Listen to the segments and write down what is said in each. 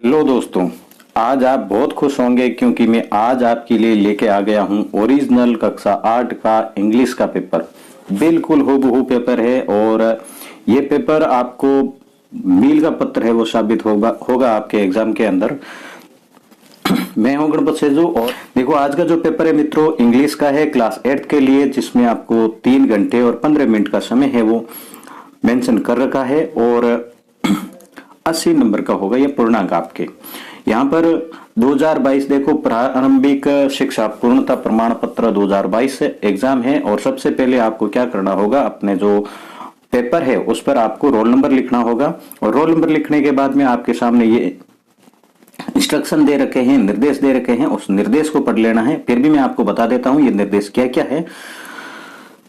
Hello दोस्तों, आज आप बहुत खुश होंगे क्योंकि मैं आज आपके लिए लेके आ गया हूं ओरिजिनल कक्षा 8 का इंग्लिश का पेपर। बिल्कुल हूबहू पेपर है और ये पेपर आपको मील का पत्थर है वो साबित होगा आपके एग्जाम के अंदर। मैं हूं गणपत सेजू और देखो आज का जो पेपर है मित्रों इंग्लिश का है क्लास 8 के लिए, जिसमें आपको 3 घंटे और 15 मिनट का समय है वो मेंशन कर रखा है और 80 नंबर का होगा ये पूर्णांक आपके। यहाँ पर 2022 देखो प्रारंभिक शिक्षा पूर्णता प्रमाण पत्र 2022 एग्जाम है और सबसे पहले आपको क्या करना होगा, अपने जो पेपर है उस पर आपको रोल नंबर लिखना होगा और रोल नंबर लिखने के बाद में आपके सामने ये इंस्ट्रक्शन दे रखे हैं, निर्देश दे रखे हैं, उस निर्देश को पढ़ लेना है। फिर भी मैं आपको बता देता हूं ये निर्देश क्या क्या है।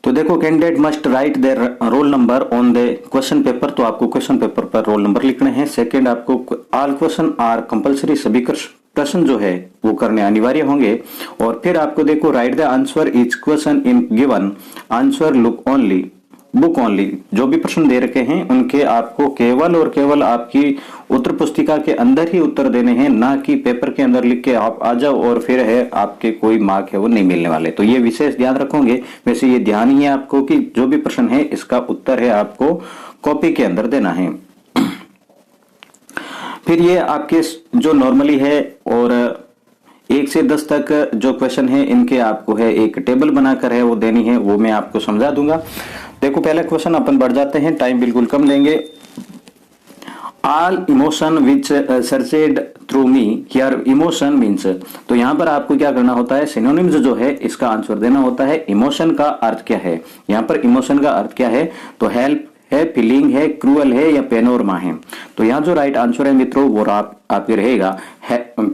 तो देखो, candidate must write their roll number on the question paper, तो आपको क्वेश्चन पेपर पर रोल नंबर लिखने हैं। सेकंड, आपको ऑल क्वेश्चन आर कंपलसरी, सभी प्रश्न जो है वो करने अनिवार्य होंगे। और फिर आपको देखो right the answer each question in given answer book only, जो भी प्रश्न दे रखे हैं उनके आपको केवल और केवल आपकी उत्तर पुस्तिका के अंदर ही उत्तर देने हैं, ना कि पेपर के अंदर लिख के आप आ जाओ और फिर है आपके कोई मार्क है वो नहीं मिलने वाले। तो ये विशेष ध्यान रखोगे। वैसे ये ध्यान ही है आपको कि जो भी प्रश्न है इसका उत्तर है आपको कॉपी के अंदर देना है। फिर ये आपके जो नॉर्मली है और 1 से 10 तक जो क्वेश्चन है इनके आपको है एक टेबल बनाकर है वो देनी है, वो मैं आपको समझा दूंगा। देखो पहला क्वेश्चन अपन बढ़ जाते हैं, टाइम बिल्कुल कम लेंगे। All emotion which searched through me, here emotion means, तो यहां पर आपको क्या करना होता है, सिनोनिम्स जो है इसका आंसर देना होता है। इमोशन का अर्थ क्या है, यहां पर इमोशन का अर्थ क्या है, तो हेल्प है, फीलिंग है, क्रूअल है या पेनोरमा है। तो यहाँ जो राइट आंसर है मित्रों वो आपके रहेगा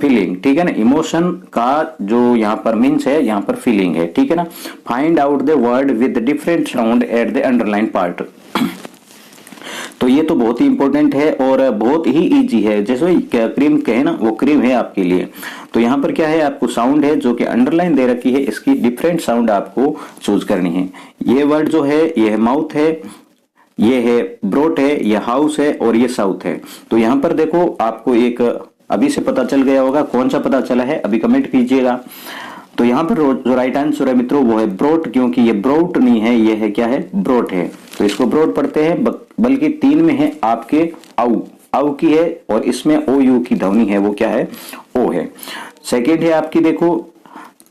फीलिंग, ठीक है ना। इमोशन का जो यहाँ पर मीन्स है यहाँ पर फीलिंग है, ठीक है ना। Find out the word with different sound at the underline part, तो ये तो बहुत ही इंपॉर्टेंट है और बहुत ही इजी है। जैसे क्रीम कहे ना, वो क्रीम है आपके लिए। तो यहाँ पर क्या है, आपको साउंड है जो कि अंडरलाइन दे रखी है, इसकी डिफरेंट साउंड आपको चूज करनी है। ये वर्ड जो है ये है माउथ है, ये है ब्रोट है, ये हाउस है और ये साउथ है। तो यहां पर देखो आपको एक अभी से पता चल गया होगा, कौन सा पता चला है अभी कमेंट कीजिएगा। तो यहाँ पर जो राइट आंसर है मित्रों वो है ब्रोट, क्योंकि ये ब्रोट नहीं है, ये है क्या है, ब्रोट है। तो इसको ब्रोट पढ़ते हैं, बल्कि 3 में है आपके आउ की है और इसमें ओ यू की ध्वनि है वो क्या है, ओ है। सेकेंड है आपकी, देखो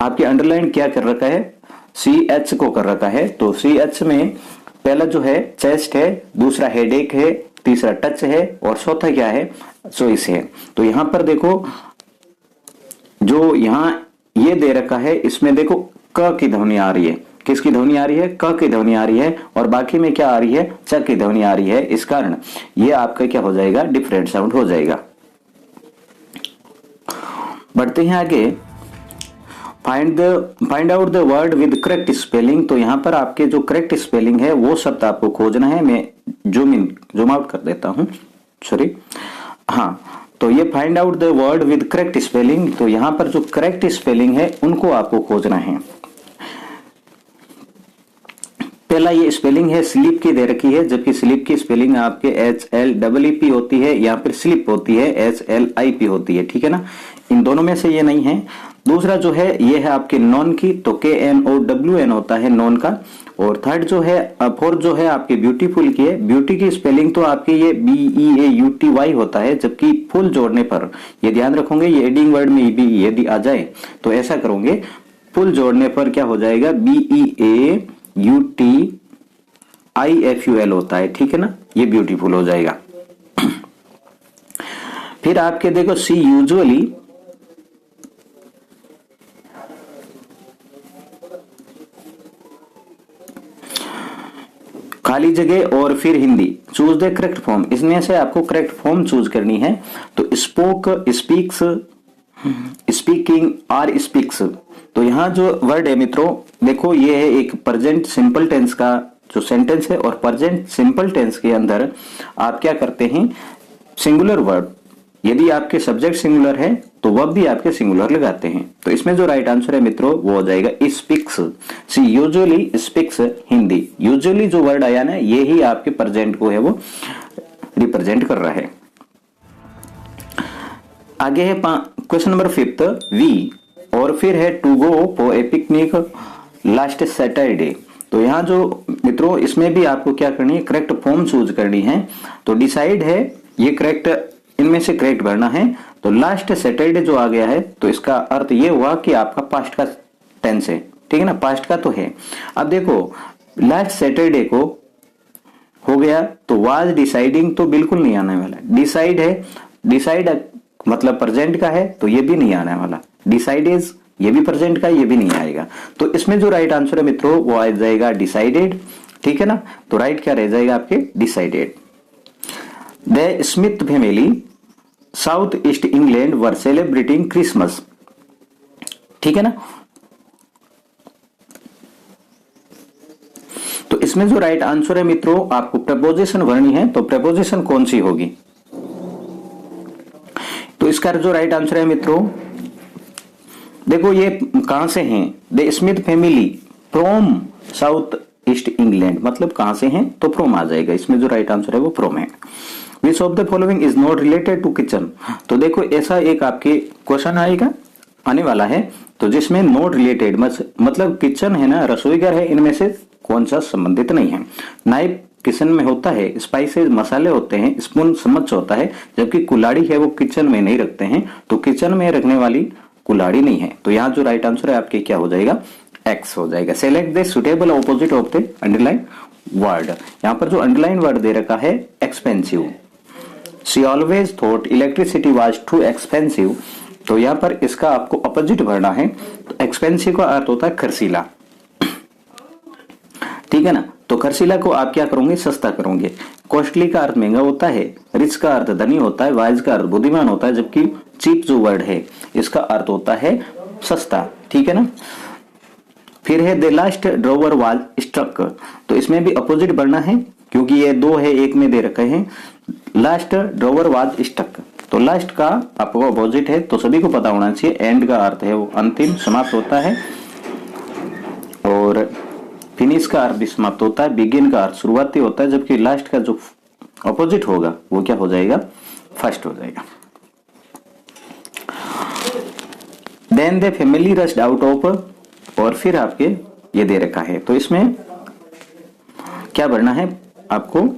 आपके अंडरलाइन क्या कर रखा है, सी एच को कर रखा है। तो सी एच में पहला जो है चेस्ट है, दूसरा हेडेक है, तीसरा टच है और चौथा क्या है, चॉइस है। तो यहां पर देखो जो यहां ये दे रखा है इसमें देखो क की ध्वनि आ रही है, किसकी ध्वनि आ रही है, क की ध्वनि आ रही है और बाकी में क्या आ रही है, च की ध्वनि आ रही है। इस कारण ये आपका क्या हो जाएगा, डिफरेंट साउंड हो जाएगा। बढ़ते हैं आगे। Find out the word with correct spelling, तो यहां पर आपके जो करेक्ट स्पेलिंग है वो शब्द आपको खोजना है। मैं जूम आउट कर देता हूं, सॉरी। हाँ, तो ये find out the word with correct spelling, तो यहां पर जो करेक्ट स्पेलिंग है उनको आपको खोजना है। पहला ये स्पेलिंग है स्लीप की दे रखी है, जबकि स्लीप की स्पेलिंग आपके HLEEP होती है या फिर स्लिप होती है SLIP होती है, ठीक है ना। इन दोनों में से ये नहीं है। दूसरा जो है ये है आपके नॉन की, तो KNOWN होता है नॉन का। और थर्ड जो है, फोर्थ जो है आपके ब्यूटीफुल की है। ब्यूटी की स्पेलिंग तो आपके ये BEAUTY होता है, जबकि फुल जोड़ने पर ये ध्यान रखोगे, ये एडिंग वर्ड में भी यदि आ जाए तो ऐसा करोगे, फुल जोड़ने पर क्या हो जाएगा, BEAUTIFUL होता है, ठीक है ना, ये ब्यूटीफुल हो जाएगा। फिर आपके देखो सी यूजुअली, खाली जगह और फिर Hindi, choose the correct form, इसमें से आपको करेक्ट फॉर्म चूज करनी है। तो स्पोक, स्पीक्स, स्पीकिंग और स्पीक्स, तो यहाँ जो वर्ड है मित्रों देखो ये है एक प्रेजेंट सिंपल टेंस का जो सेंटेंस है और प्रेजेंट सिंपल टेंस के अंदर आप क्या करते हैं, सिंगुलर वर्ड, यदि आपके सब्जेक्ट सिंगुलर है तो वह भी आपके सिंगुलर लगाते हैं। तो इसमें जो राइट आंसर है मित्रों वो हो जाएगा स्पीक्स। सी यूजुअली स्पीक्स हिंदी, यूजुअली जो वर्ड आया ना ये ही आपके प्रेजेंट को है वो रिप्रेजेंट कर रहा है। आगे है क्वेश्चन नंबर 5 वी, और फिर है to go for a picnic last Saturday. तो यहाँ जो मित्रों इसमें भी आपको क्या करनी है, करेक्ट फॉर्म चूज करनी है। तो डिसाइड है, ये करेक्ट, इनमें से करेक्ट भरना है। तो लास्ट सैटरडे जो आ गया है तो इसका अर्थ ये हुआ कि आपका पास्ट का टेंस है, ठीक है ना, पास्ट का तो है। अब देखो लास्ट सैटरडे को हो गया तो वाज डिसाइडिंग तो बिल्कुल नहीं आने वाला। डिसाइड है, डिसाइड मतलब प्रेजेंट का है तो ये भी नहीं आने वाला। डिसाइड इज, ये भी प्रेजेंट का, ये भी नहीं आएगा। तो इसमें जो राइट आंसर है मित्रों वो आ जाएगा डिसाइडेड, ठीक है ना। तो राइट क्या रह जाएगा आपके, decided. The Smith family south east England were celebrating Christmas, ठीक है ना। तो इसमें जो राइट आंसर है मित्रों आपको प्रपोजिशन भरनी है। तो प्रपोजिशन कौन सी होगी, तो इसका जो राइट आंसर है मित्रों देखो ये कहां से हैं, the Smith family from south east England, मतलब कहां से हैं तो फ्रॉम आ जाएगा। इसमें जो राइट आंसर है वो फ्रॉम है। Which of the following is not related to kitchen. तो देखो ऐसा एक आपके क्वेश्चन आएगा, आने वाला है, तो जिसमें नॉट रिलेटेड मतलब किचन है ना, रसोई घर है, इनमें से कौन सा संबंधित नहीं है। नाइफ किचन में होता है, स्पाइसेस मसाले होते हैं, स्पून चम्मच होता है, जबकि कुल्हाड़ी है वो किचन में नहीं रखते हैं। तो किचन में रखने वाली कुल्हाड़ी नहीं है। तो यहाँ जो राइट आंसर है आपके क्या हो जाएगा, एक्स हो जाएगा। Select the suitable opposite of the underline word. यहाँ पर जो अंडरलाइन वर्ड दे रखा है expensive. She always thought electricity was too expensive. तो यहाँ पर इसका आपको अपोजिट भरना है। तो एक्सपेंसिव का अर्थ होता है खर्चीला, ठीक है ना। तो खर्चीला को आप क्या करोगे, सस्ता करोगे। कॉस्टली का अर्थ महंगा होता है, रिच का अर्थ धनी होता है, वाइज का अर्थ बुद्धिमान होता है, जबकि चीप जो वर्ड है इसका अर्थ होता है सस्ता, ठीक है ना। फिर है the last drawer was struck. तो इसमें भी अपोजिट बढ़ना है क्योंकि ये दो है, एक में दे रखे हैं। लास्ट ड्रॉवर वाज स्ट्रक, तो लास्ट का आपको अपोजिट है, तो सभी को पता होना चाहिए। एंड का अर्थ है वो अंतिम, समाप्त होता है, और फिनिश का अर्थ भी समाप्त होता है। बिगिन का अर्थ शुरुआती होता है, जबकि लास्ट का जो अपोजिट होगा वो क्या हो जाएगा, फर्स्ट हो जाएगा। Then the family rushed out of, और फिर आपके ये दे रखा है, तो इसमें क्या भरना है आपको,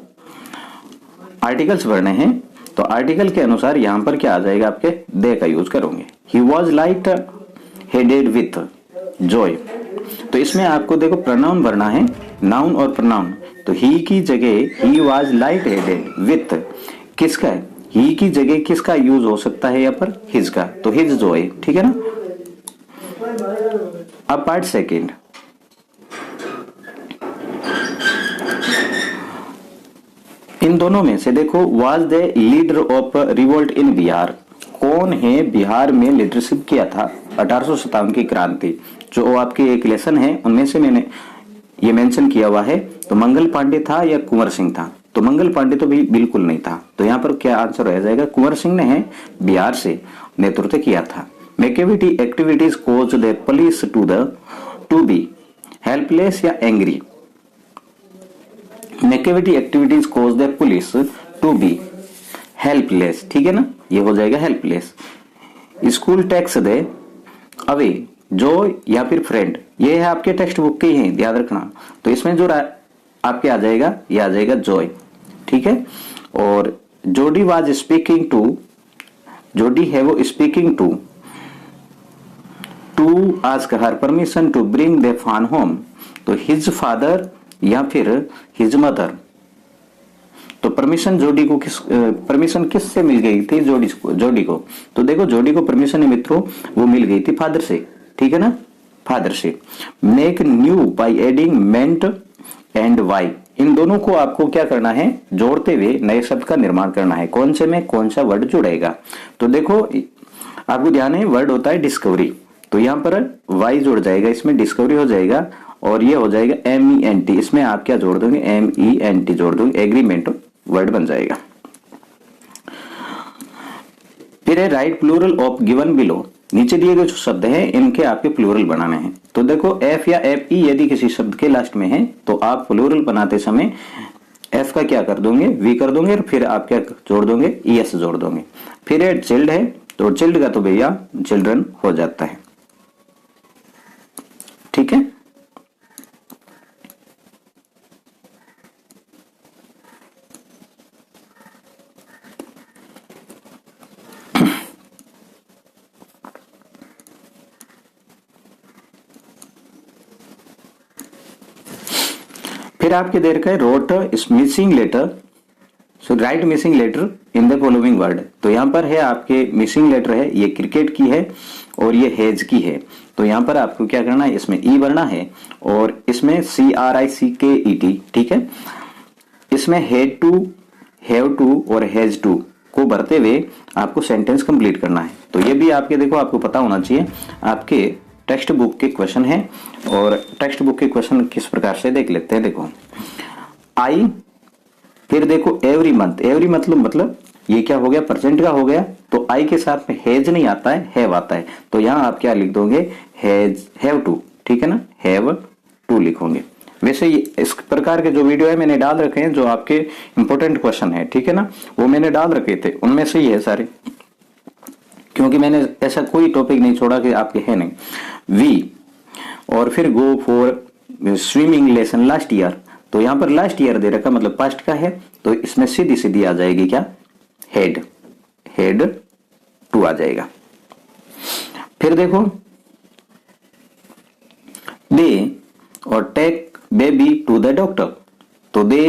आर्टिकल्स भरने हैं। तो आर्टिकल के अनुसार यहां पर क्या आ जाएगा, आपके दे का यूज करोगे। He was light headed with Joy. तो इसमें आपको देखो प्रोनाउन भरना है, नाउन और प्रोनाउन। तो ही की जगह he was light headed with, किसका है, ही की जगह किसका यूज हो सकता है यहाँ पर, हिज का। तो हिज जॉय, ठीक है ना। अब पार्ट सेकेंड, इन दोनों में से देखो was the leader of revolt in Bihar. कौन है बिहार में लीडरशिप किया था 1857 की क्रांति। जो आपके एक लेसन है उनमें से मैंने ये मेंशन किया हुआ है। तो मंगल पांडे था या कुंवर सिंह था, तो मंगल पांडे तो भी बिल्कुल नहीं था। तो यहाँ पर क्या आंसर रह जाएगा, कुंवर सिंह ने है बिहार से नेतृत्व किया था। मैकेविटी activities cause the police to be helpless या एंग्री। मैकेविटी activities cause the police to be helpless, ठीक है ना, ये हो जाएगा हेल्पलेस। स्कूल टैक्स दे अवे जो या फिर फ्रेंड, ये है आपके टेक्स्ट बुक के हैं, याद रखना। तो इसमें जो आपके आ जाएगा, ये आ जाएगा जॉय, ठीक है। और जोडी वाज स्पीकिंग टू, जोडी है वो speaking to ask her permission to bring the fun home. तो हिज फादर या फिर हिज मदर। तो परमिशन जोडी को परमिशन किससे मिल गई थी, जोडी को। तो देखो जोडी को परमिशन है मित्रों वो मिल गई थी फादर से, ठीक है ना, फादर से। Make new by adding ment and Y, इन दोनों को आपको क्या करना है, जोड़ते हुए नए शब्द का निर्माण करना है। कौन से में कौन सा वर्ड जुड़ेगा। तो देखो आपको ध्यान है, वर्ड होता है डिस्कवरी, तो यहाँ पर वाई जुड़ जाएगा, इसमें डिस्कवरी हो जाएगा, और ये हो जाएगा MENT। इसमें आप क्या जोड़ दोगे, MENT जोड़ दोगे, एग्रीमेंट वर्ड बन जाएगा। फिर है write plural of given below. नीचे दिए गए जो शब्द हैं इनके आपके प्लूरल बनाने हैं। तो देखो F या FE यदि किसी शब्द के लास्ट में है तो आप प्लूरल बनाते समय F का क्या कर दोगे, V कर दोगे, और फिर आप क्या जोड़ दोगे, ES जोड़ दोगे। फिर है चिल्ड है, तो चिल्ड का तो भैया चिल्ड्रन हो जाता है। ठीक है, फिर आपके दे रखा है wrote missing letter, so write missing letter in the following word. तो यहां पर है आपके मिसिंग लेटर है, ये क्रिकेट की है और ये हेज की है। तो यहां पर आपको क्या करना है, इसमें ई भरना है और इसमें CRICKET। ठीक है, इसमें हेड टू, हैव टू और हैज टू को भरते हुए आपको सेंटेंस कंप्लीट करना है। तो ये भी आपके देखो आपको पता होना चाहिए, आपके टेक्स्ट बुक के क्वेश्चन है। और टेक्स्ट बुक के क्वेश्चन किस प्रकार से देख लेते हैं। देखो आई, फिर देखो एवरी मंथ, एवरी मतलब ये क्या हो गया, प्रेजेंट का हो गया। तो आई के साथ में हैज नहीं आता है, हैव आता है। तो यहां आप क्या लिख दोगे, हैज, हैव टू। ठीक है ना, हैव टू लिखोगे। वैसे इस प्रकार के जो वीडियो है मैंने डाल रखे हैं, जो आपके इंपॉर्टेंट क्वेश्चन है, ठीक है ना, वो मैंने डाल रखे थे, उनमें से ही है सारे, क्योंकि मैंने ऐसा कोई टॉपिक नहीं छोड़ा कि आपके है नहीं। वी, और फिर go for swimming lesson last year. तो यहां पर लास्ट ईयर दे रखा मतलब पास्ट का है, तो इसमें सीधी सीधी आ जाएगी क्या, हेड, हेड टू आ जाएगा। फिर देखो दे और take baby to the doctor. तो दे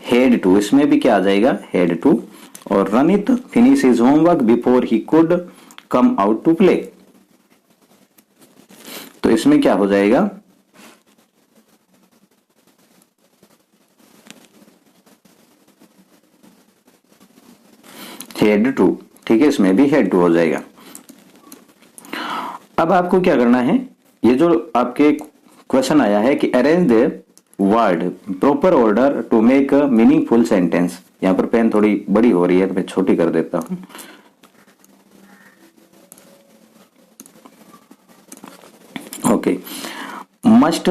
हेड टू, इसमें भी क्या आ जाएगा, हेड टू। और Ranit finish his homework before he could come out to play. तो इसमें क्या हो जाएगा, हेड टू। ठीक है, इसमें भी हेड टू हो जाएगा। अब आपको क्या करना है, ये जो आपके क्वेश्चन आया है कि arrange the word proper order to make a meaningful sentence. यहां पर पेन थोड़ी बड़ी हो रही है तो मैं छोटी कर देता हूं। Okay, must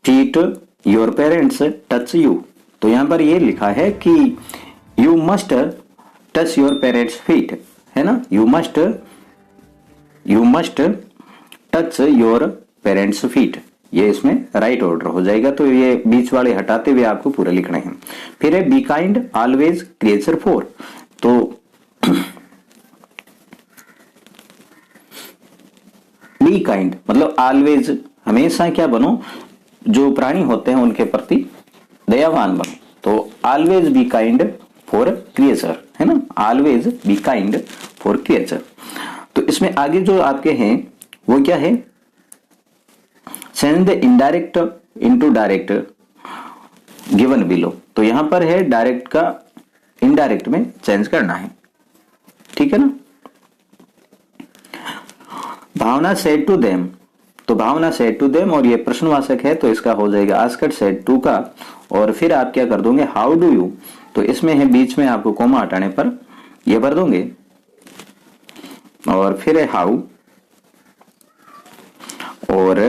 feet your parents touch you. तो यहां पर ये लिखा है कि you must touch your parents feet, है ना, you must touch your parents feet. ये इसमें राइट ऑर्डर हो जाएगा। तो ये बीच वाले हटाते हुए आपको पूरे लिखने हैं। फिर है be kind always creature for. तो बी काइंड मतलब ऑलवेज, हमेशा क्या बनो, जो प्राणी होते हैं उनके प्रति दयावान बनो। तो always be kind for creature, है ना, always be kind for creature. तो इसमें आगे जो आपके हैं वो क्या है, send the indirect into direct given below. तो यहां पर है डायरेक्ट का इनडायरेक्ट में चेंज करना है। ठीक है ना, भावना सेड टू देम। तो भावना सेड टू देम और ये प्रश्नवाचक है, तो इसका हो जाएगा आस्क्ड सेड टू का। और फिर आप क्या कर दोगे, हाउ डू यू। तो इसमें है बीच में आपको कोमा हटाने पर ये भर दोगे। और फिर है हाउ, और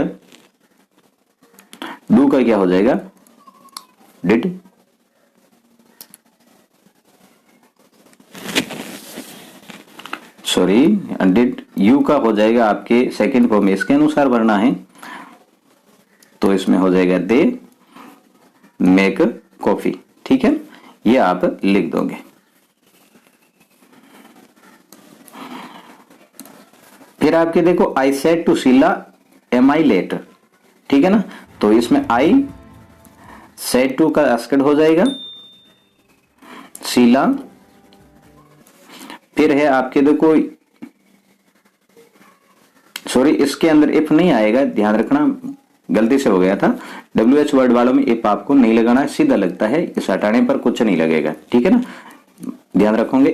डू का क्या हो जाएगा, डिड। Sorry, did. यू का हो जाएगा आपके सेकंड फॉर्म में इसके अनुसार भरना है। तो इसमें हो जाएगा दे मेक कॉफी। ठीक है, ये आप लिख दोगे। फिर आपके देखो I said to Sheela am I late. ठीक है ना, तो इसमें आई सेड टू का आस्क्ड हो जाएगा शीला। फिर है आपके देखो, सॉरी इसके अंदर इफ नहीं आएगा, ध्यान रखना, गलती से हो गया था। WH वर्ड वालों में इफ आपको नहीं लगाना, सीधा लगता है, इस हटाने पर कुछ नहीं लगेगा। ठीक है ना, ध्यान रखोगे।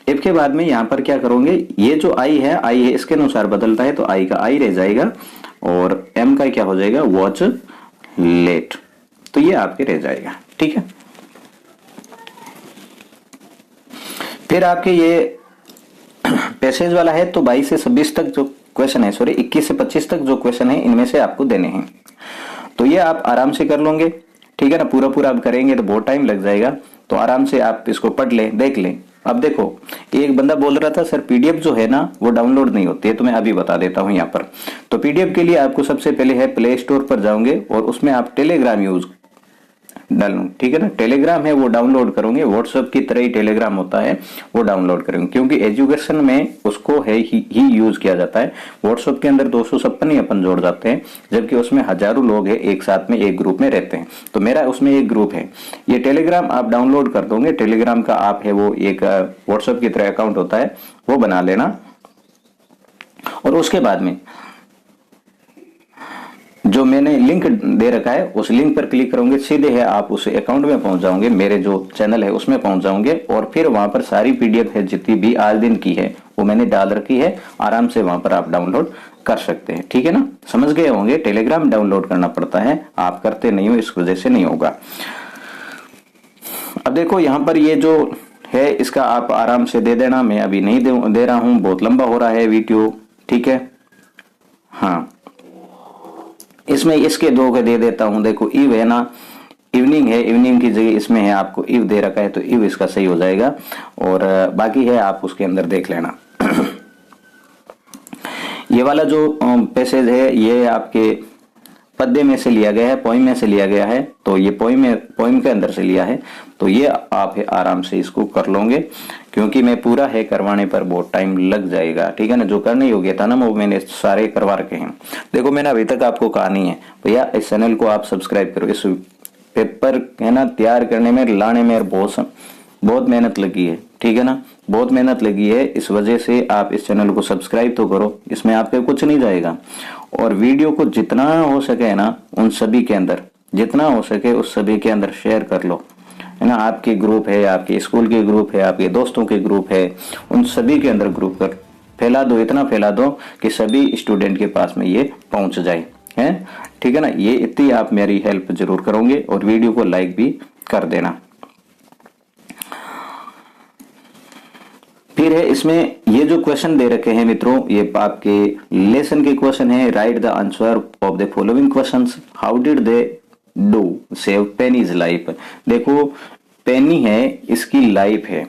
इफ के बाद में यहां पर क्या करोगे, ये जो आई है इसके अनुसार बदलता है, तो आई का आई रह जाएगा और एम का क्या हो जाएगा, वॉच लेट। तो ये आपके रह जाएगा। ठीक है, फिर आपके ये पैसेज वाला है, तो 22 से 26 तक जो क्वेश्चन है, सॉरी 21 से 25 तक जो क्वेश्चन है, इनमें से आपको देने हैं। तो ये आप आराम से कर लोगे। ठीक है ना, पूरा आप करेंगे तो बहुत टाइम लग जाएगा। तो आराम से आप इसको पढ़ लें, देख लें। अब देखो, एक बंदा बोल रहा था सर पीडीएफ जो है ना वो डाउनलोड नहीं होती है, तो मैं अभी बता देता हूं यहाँ पर। तो पीडीएफ के लिए आपको सबसे पहले है प्ले स्टोर पर जाओगे और उसमें आप टेलीग्राम यूज डालूं, ठीक है ना, टेलीग्राम है वो डाउनलोड करोगे, व्हाट्सएप की तरह ही टेलीग्राम होता है वो डाउनलोड करेंगे, क्योंकि एजुकेशन में उसको है ही यूज किया जाता है। व्हाट्सएप के अंदर 256 ही अपन जोड़ जाते हैं, जबकि उसमें हजारों लोग हैं एक साथ में एक ग्रुप में रहते हैं, तो मेरा उसमें एक ग्रुप है। ये टेलीग्राम आप डाउनलोड कर दोगे, टेलीग्राम का आप है वो एक व्हाट्सएप की तरह अकाउंट होता है वो बना लेना, और उसके बाद में जो मैंने लिंक दे रखा है उस लिंक पर क्लिक करोगे, सीधे है आप उस अकाउंट में पहुंच जाओगे, मेरे जो चैनल है उसमें पहुंच जाओगे, और फिर वहां पर सारी पीडीएफ है जितनी भी आज दिन की है वो मैंने डाल रखी है, आराम से वहां पर आप डाउनलोड कर सकते हैं, ठीक है ना। समझ गए होंगे, टेलीग्राम डाउनलोड करना पड़ता है, आप करते नहीं हो इस वजह से नहीं होगा। अब देखो यहाँ पर ये जो है इसका आप आराम से दे देना, मैं अभी नहीं दे रहा हूं, बहुत लंबा हो रहा है वीडियो, ठीक है। हाँ, इसमें इसके दो के दे देता हूं, देखो इव है ना, इवनिंग है, इवनिंग की जगह इसमें है आपको इव दे रखा है, तो इव इसका सही हो जाएगा, और बाकी है आप उसके अंदर देख लेना। ये वाला जो पैसेज है ये आपके पद्य में से लिया गया है, पोइम में से लिया गया है, तो ये पोइम के अंदर से लिया है, तो ये आप आराम से इसको कर लोगे, क्योंकि मैं पूरा है करवाने पर बहुत टाइम लग जाएगा, ठीक है ना। जो करने योग्य था ना वो मैंने सारे करवा रखे हैं। देखो मैंने अभी तक आपको कहा नहीं है भैया इस चैनल को आप सब्सक्राइब करो, इस पेपर है ना तैयार करने में लाने में बहुत मेहनत लगी है, ठीक है ना, बहुत मेहनत लगी है, इस वजह से आप इस चैनल को सब्सक्राइब तो करो, इसमें आपके कुछ नहीं जाएगा, और वीडियो को जितना हो सके ना उन सभी के अंदर, जितना हो सके उस सभी के अंदर शेयर कर लो, है ना। आपके ग्रुप है, आपके स्कूल के ग्रुप है, आपके दोस्तों के ग्रुप है, उन सभी के अंदर ग्रुप कर फैला दो, इतना फैला दो कि सभी स्टूडेंट के पास में ये पहुंच जाए, है, ठीक है ना। ये इतनी आप मेरी हेल्प जरूर करोगे, और वीडियो को लाइक भी कर देना। फिर है इसमें ये जो क्वेश्चन दे रखे हैं मित्रों, ये आपके लेसन के क्वेश्चन है। Right the answer of the following questions, how did they do save pennies life. देखो पेनी है, इसकी लाइफ है,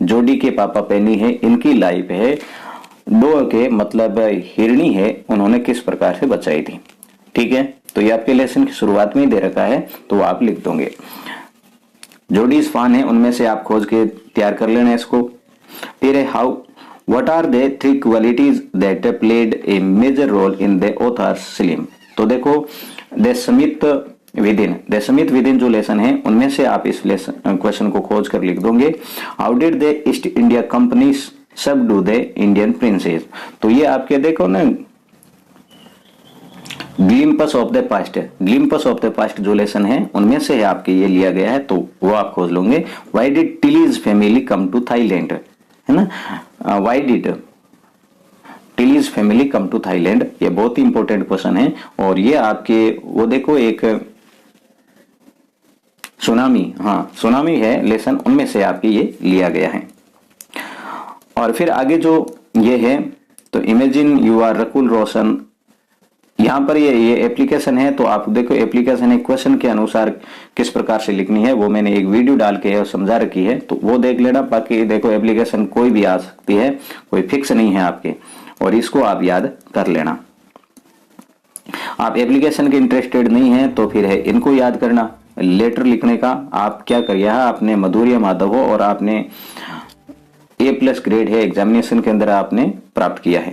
जोडी के पापा पेनी है, इनकी लाइफ है, डो के मतलब हिरणी है, उन्होंने किस प्रकार से बचाई थी, ठीक है। तो ये आपके लेसन की शुरुआत में ही दे रखा है, तो आप लिख दोगे। जोडी फान है, उनमें से आप खोज के तैयार कर लेना इसको। फिर है how what are the 3 qualities that played a major role in the author's slim. तो देखो द समित विद इन जो लेसन है उनमें से आप इस लेसन क्वेश्चन को खोज कर लिख दोगे। How did the East India Company subdue the Indian princes. तो ये आपके देखो ना glimpse of the past, glimpse of the past जो लेसन है उनमें से आपके ये लिया गया है, तो वो आप खोज लोगे। Why did Tilly's family come to Thailand, है ना, why did Tilly's family come to Thailand, ये बहुत ही इंपॉर्टेंट क्वेश्चन है, और ये आपके वो देखो एक सुनामी, हाँ सुनामी है लेसन, उनमें से आपके ये लिया गया है। और फिर आगे जो ये है, तो इमेजिन यू आर रकुल रोशन, यहाँ पर ये एप्लीकेशन है, तो आप देखो एप्लीकेशन है, क्वेश्चन के अनुसार किस प्रकार से लिखनी है वो मैंने एक वीडियो डाल के है समझा रखी है, तो वो देख लेना। बाकी देखो एप्लीकेशन कोई भी आ सकती है, कोई फिक्स नहीं है आपके, और इसको आप याद कर लेना। आप एप्लीकेशन के इंटरेस्टेड नहीं है तो फिर है इनको याद करना। लेटर लिखने का आप क्या करिए, आपने मधुरिया माधव हो और आपने A+ ग्रेड है एग्जामिनेशन के अंदर आपने प्राप्त किया है,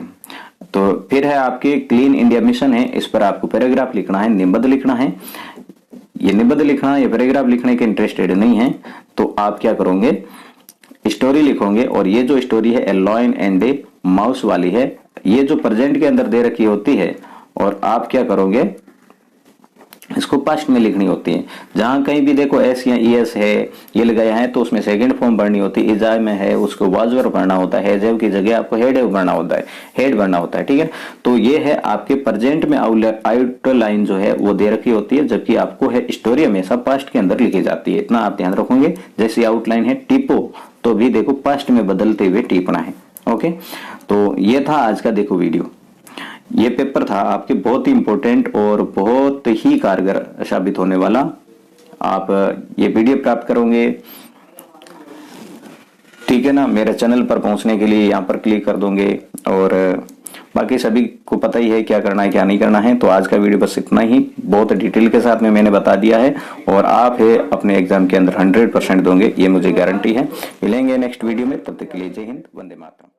तो फिर है आपके क्लीन इंडिया मिशन है, इस पर आपको पैराग्राफ लिखना है, निबंध लिखना है। ये निबंध लिखना है, ये पैराग्राफ लिखने के इंटरेस्टेड नहीं है तो आप क्या करोगे, स्टोरी लिखोगे। और ये जो स्टोरी है ए लॉयन एंड ए माउस वाली है, ये जो प्रेजेंट के अंदर दे रखी होती है, और आप क्या करोगे इसको पास्ट में लिखनी होती है। जहां कहीं भी देखो एस या ईएस है ये लगाया है तो उसमें सेकंड फॉर्म भरनी होती है। इजाय में है उसको वाजवर भरना होता है, हैजेव की जगह आपको हेड भरना होता है, हेड भरना होता है, ठीक है। तो ये है आपके प्रेजेंट में आउटलाइन जो है वो दे रखी होती है, जबकि आपको है स्टोरी हमेशा पास्ट के अंदर लिखी जाती है, इतना आप ध्यान रखोगे। जैसे आउटलाइन है टिपो, तो भी देखो पास्ट में बदलते हुए टिपना है, ओके। तो ये था आज का देखो वीडियो, ये पेपर था आपके बहुत ही इंपॉर्टेंट और बहुत ही कारगर साबित होने वाला। आप ये पीडीएफ प्राप्त करोगे ठीक है ना। मेरे चैनल पर पहुंचने के लिए यहाँ पर क्लिक कर दोगे और बाकी सभी को पता ही है क्या करना है क्या नहीं करना है। तो आज का वीडियो बस इतना ही, बहुत डिटेल के साथ में मैंने बता दिया है और आप है अपने एग्जाम के अंदर 100% दोगे, ये मुझे गारंटी है। मिलेंगे नेक्स्ट वीडियो में, तब तक के लिए जय हिंद, वंदे मातरम।